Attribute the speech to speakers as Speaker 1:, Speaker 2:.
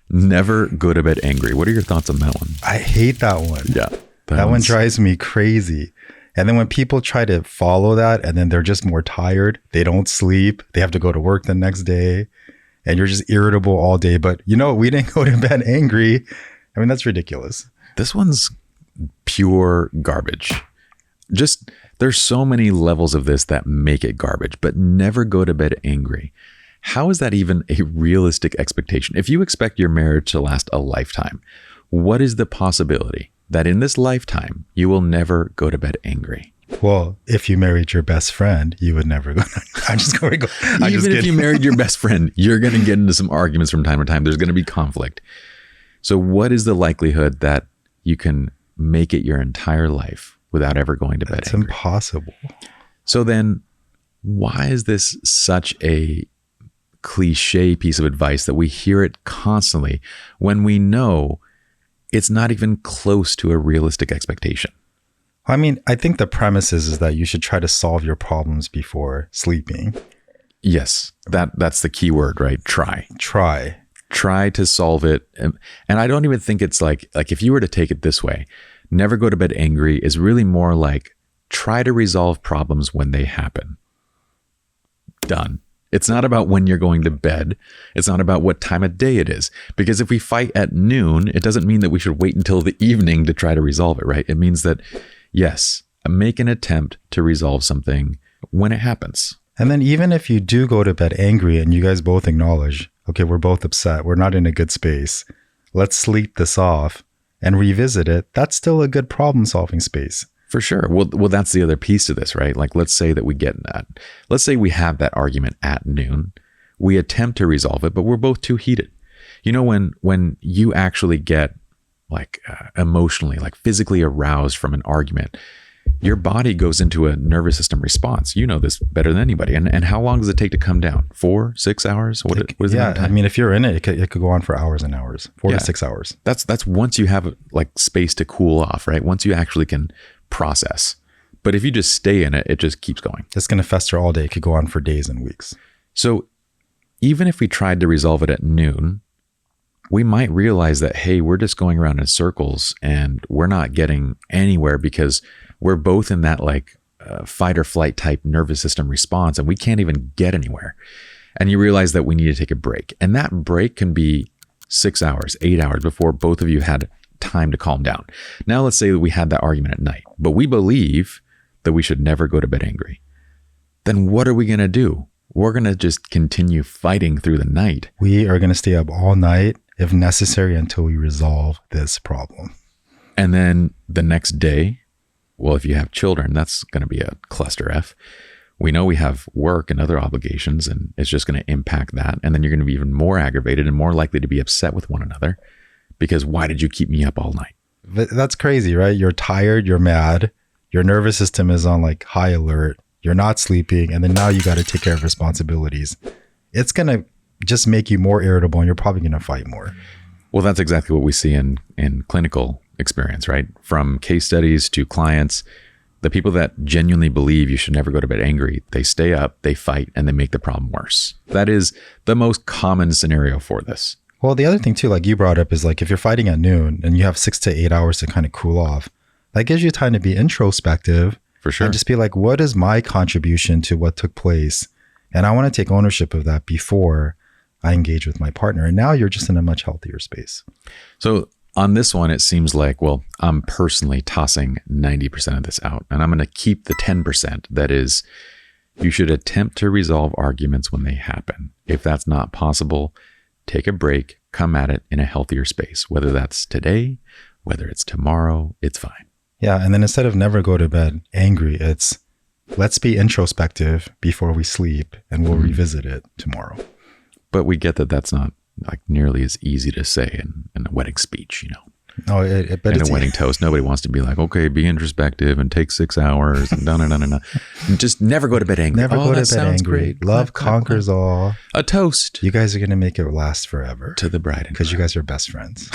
Speaker 1: Never go to bed angry. What are your thoughts on that one?
Speaker 2: I hate that one.
Speaker 1: Yeah.
Speaker 2: That one drives me crazy. And then when people try to follow that and then they're just more tired, they don't sleep, they have to go to work the next day, and you're just irritable all day. But you know, we didn't go to bed angry. I mean, that's ridiculous.
Speaker 1: This one's pure garbage. Just, there's so many levels of this that make it garbage, but never go to bed angry. How is that even a realistic expectation? If you expect your marriage to last a lifetime, what is the possibility that in this lifetime, you will never go to bed angry?
Speaker 2: Well, if you married your best friend, you would never go. I'm just going to go.
Speaker 1: Even if you married your best friend, you're going to get into some arguments from time to time. There's going to be conflict. So what is the likelihood that you can make it your entire life without ever going to bed angry?
Speaker 2: It's impossible.
Speaker 1: So then why is this such a cliche piece of advice that we hear it constantly when we know it's not even close to a realistic expectation?
Speaker 2: I mean, I think the premise is that you should try to solve your problems before sleeping.
Speaker 1: Yes, that's the key word, right? Try to solve it. And I don't even think it's like if you were to take it this way, never go to bed angry is really more like try to resolve problems when they happen. Done. It's not about when you're going to bed. It's not about what time of day it is. Because if we fight at noon, it doesn't mean that we should wait until the evening to try to resolve it, right? It means that, yes, make an attempt to resolve something when it happens.
Speaker 2: And then even if you do go to bed angry and you guys both acknowledge, okay, we're both upset, we're not in a good space, let's sleep this off and revisit it, that's still a good problem-solving space.
Speaker 1: For sure. Well, that's the other piece to this, right? Like, let's say that we get in that. Let's say we have that argument at noon. We attempt to resolve it, but we're both too heated. You know, when you actually get like emotionally, like physically aroused from an argument, your body goes into a nervous system response. You know this better than anybody. And how long does it take to come down? 4, 6 hours? What is
Speaker 2: yeah,
Speaker 1: the time?
Speaker 2: I mean, if you're in it could go on for hours and hours, 4 to 6 hours.
Speaker 1: That's once you have like space to cool off, right? Once you actually can process. But if you just stay in it, it just keeps going.
Speaker 2: It's going to fester all day. It could go on for days and weeks.
Speaker 1: So even if we tried to resolve it at noon, we might realize that, hey, we're just going around in circles and we're not getting anywhere because we're both in that like fight or flight type nervous system response and we can't even get anywhere. And you realize that we need to take a break. And that break can be 6 hours, 8 hours before both of you had time to calm down. Now, let's say that we had that argument at night, but we believe that we should never go to bed angry. Then what are we going to do? We're going to just continue fighting through the night.
Speaker 2: We are going to stay up all night if necessary until we resolve this problem.
Speaker 1: And then the next day, well, if you have children, that's going to be a cluster F. We know we have work and other obligations, and it's just going to impact that. And then you're going to be even more aggravated and more likely to be upset with one another. Because why did you keep me up all night?
Speaker 2: That's crazy, right? You're tired, you're mad, your nervous system is on like high alert, you're not sleeping, and then now you got to take care of responsibilities. It's going to just make you more irritable and you're probably going to fight more.
Speaker 1: Well, that's exactly what we see in clinical experience, right? From case studies to clients, the people that genuinely believe you should never go to bed angry, they stay up, they fight, and they make the problem worse. That is the most common scenario for this.
Speaker 2: Well, the other thing too, like you brought up, is like if you're fighting at noon and you have 6 to 8 hours to kind of cool off, that gives you time to be introspective.
Speaker 1: For sure.
Speaker 2: And just be like, what is my contribution to what took place? And I want to take ownership of that before I engage with my partner. And now you're just in a much healthier space.
Speaker 1: So on this one, it seems like, well, I'm personally tossing 90% of this out. And I'm going to keep the 10% that is, you should attempt to resolve arguments when they happen. If that's not possible, take a break, come at it in a healthier space, whether that's today, whether it's tomorrow, it's fine.
Speaker 2: Yeah. And then instead of never go to bed angry, it's let's be introspective before we sleep and we'll revisit it tomorrow.
Speaker 1: But we get that that's not like nearly as easy to say in a wedding speech, you know.
Speaker 2: Oh, but
Speaker 1: in a wedding toast, nobody wants to be like, okay, be introspective and take 6 hours and no. Just never go to bed angry.
Speaker 2: Never go to bed angry.
Speaker 1: Great.
Speaker 2: Love conquers all.
Speaker 1: A toast.
Speaker 2: You guys are going to make it last forever.
Speaker 1: To the bride and
Speaker 2: because you guys are best friends.